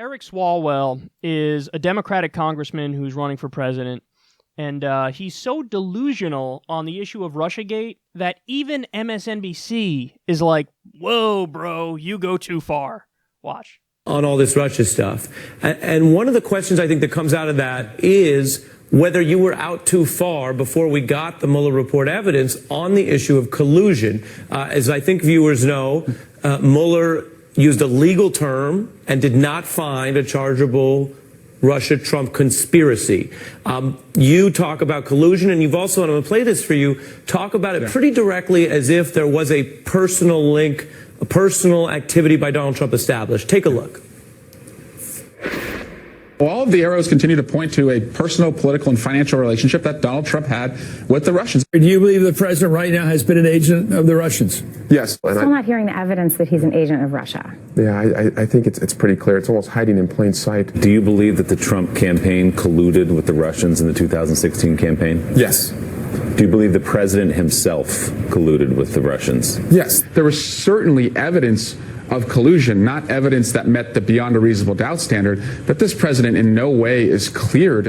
Eric Swalwell is a Democratic congressman who's running for president, and he's so delusional on the issue of RussiaGate that even MSNBC is like, whoa, bro, you go too far. Watch. On all this Russia stuff. And one of the questions I think that comes out of that is whether you were out too far before we got the Mueller report evidence on the issue of collusion. As I think viewers know, Mueller used a legal term and did not find a chargeable Russia-Trump conspiracy. You talk about collusion, and you've also, and I'm going to play this for you, talk about it pretty directly as if there was a personal link, a personal activity by Donald Trump established. Take a look. All of the arrows continue to point to a personal, political, and financial relationship that Donald Trump had with the Russians. Do you believe the president right now has been an agent of the Russians? Yes. Still not hearing the evidence that he's an agent of Russia. Yeah, I think it's pretty clear. It's almost hiding in plain sight. Do you believe that the Trump campaign colluded with the Russians in the 2016 campaign? Yes. Do you believe the president himself colluded with the Russians? Yes. There was certainly evidence of collusion, not evidence that met the beyond a reasonable doubt standard, but this president in no way is cleared.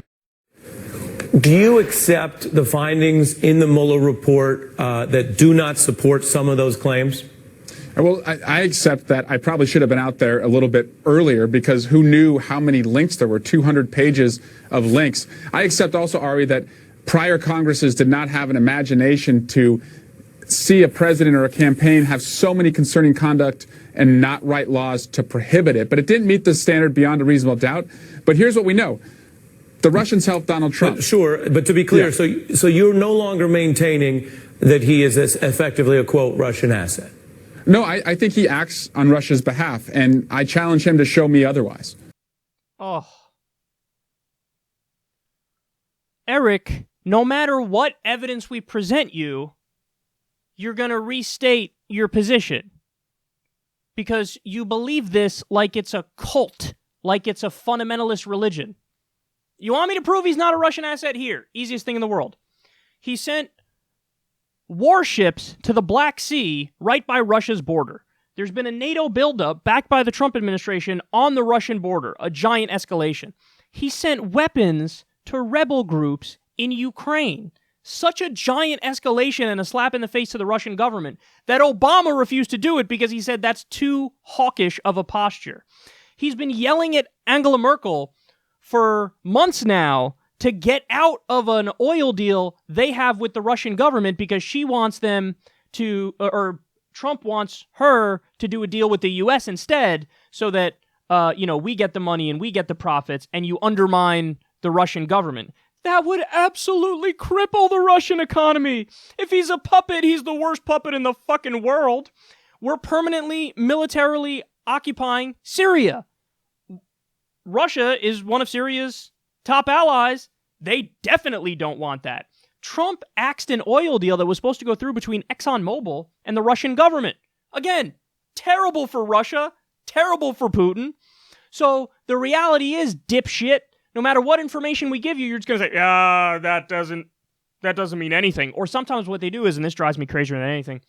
Do you accept the findings in the Mueller report that do not support some of those claims? Well, I accept that I probably should have been out there a little bit earlier, because who knew how many links there were, 200 pages of links. I accept also, Ari, that prior Congresses did not have an imagination to see a president or a campaign have so many concerning conduct and not write laws to prohibit it. But it didn't meet the standard beyond a reasonable doubt. But here's what we know. The Russians helped Donald Trump. Sure, but to be clear, so you're no longer maintaining that he is effectively a, quote, Russian asset? No, I think he acts on Russia's behalf, and I challenge him to show me otherwise. Oh. Eric, no matter what evidence we present you, you're going to restate your position. Because you believe this like it's a cult, like it's a fundamentalist religion. You want me to prove he's not a Russian asset? Here, easiest thing in the world. He sent warships to the Black Sea right by Russia's border. There's been a NATO buildup backed by the Trump administration on the Russian border, a giant escalation. He sent weapons to rebel groups in Ukraine. Such a giant escalation and a slap in the face to the Russian government that Obama refused to do it because he said that's too hawkish of a posture. He's been yelling at Angela Merkel for months now to get out of an oil deal they have with the Russian government because she wants them to, or Trump wants her to do a deal with the U.S. instead so that, we get the money and we get the profits and you undermine the Russian government. That would absolutely cripple the Russian economy. If he's a puppet, he's the worst puppet in the fucking world. We're permanently, militarily occupying Syria. Russia is one of Syria's top allies. They definitely don't want that. Trump axed an oil deal that was supposed to go through between ExxonMobil and the Russian government. Again, terrible for Russia, terrible for Putin. So the reality is, dipshit, no matter what information we give you, you're just going to say, that doesn't mean anything. Or sometimes what they do is, and this drives me crazier than anything,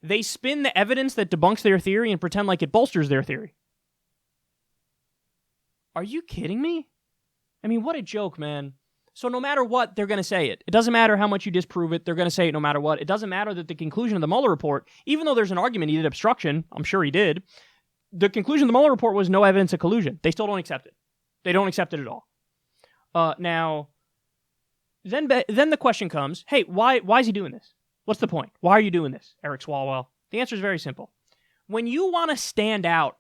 they spin the evidence that debunks their theory and pretend like it bolsters their theory. Are you kidding me? I mean, what a joke, man. So no matter what, they're going to say it. It doesn't matter how much you disprove it. They're going to say it no matter what. It doesn't matter that the conclusion of the Mueller report, even though there's an argument he did obstruction, I'm sure he did, the conclusion of the Mueller report was no evidence of collusion. They still don't accept it. They don't accept it at all. Now, then the question comes, hey, why is he doing this? What's the point? Why are you doing this, Eric Swalwell? The answer is very simple. When you want to stand out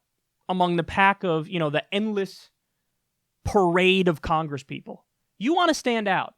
among the pack of, the endless parade of Congress people, you want to stand out.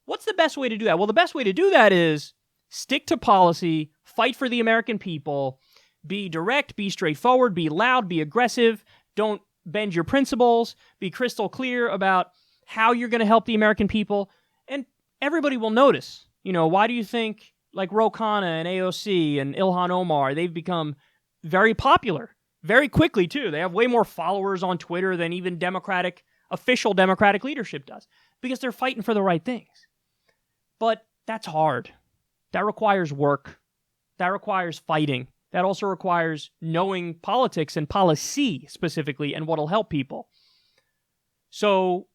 What's the best way to do that? Well, the best way to do that is stick to policy, fight for the American people, be direct, be straightforward, be loud, be aggressive, don't bend your principles, be crystal clear about how you're going to help the American people, and everybody will notice. Why do you think, like Ro Khanna and AOC and Ilhan Omar, they've become very popular, very quickly, too. They have way more followers on Twitter than even official Democratic leadership does, because they're fighting for the right things. But that's hard. That requires work. That requires fighting. That also requires knowing politics and policy specifically and what'll help people. So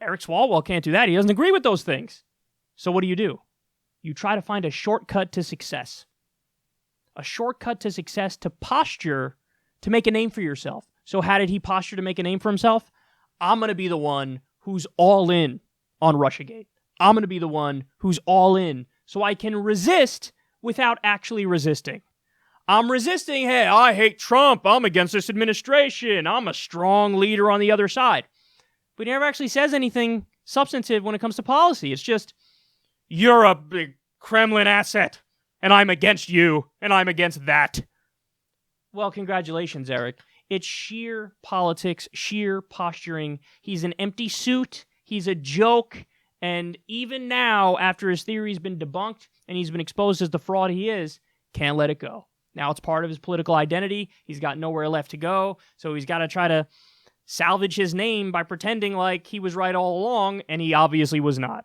Eric Swalwell can't do that. He doesn't agree with those things. So what do? You try to find a shortcut to success. A shortcut to success to posture to make a name for yourself. So how did he posture to make a name for himself? I'm going to be the one who's all in on RussiaGate. I'm going to be the one who's all in so I can resist without actually resisting. I'm resisting, hey, I hate Trump. I'm against this administration. I'm a strong leader on the other side. But he never actually says anything substantive when it comes to policy. It's just, you're a big Kremlin asset, and I'm against you, and I'm against that. Well, congratulations, Eric. It's sheer politics, sheer posturing. He's an empty suit. He's a joke. And even now, after his theory's been debunked and he's been exposed as the fraud he is, can't let it go. Now it's part of his political identity. He's got nowhere left to go. So he's got to try to salvage his name by pretending like he was right all along, and he obviously was not.